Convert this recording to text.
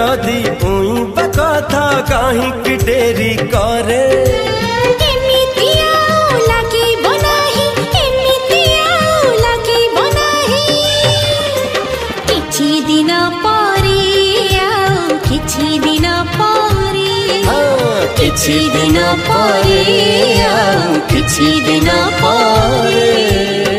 जदि उई बकथा कहीं की डेरी करे किछि दिन परे किछि दिन परे।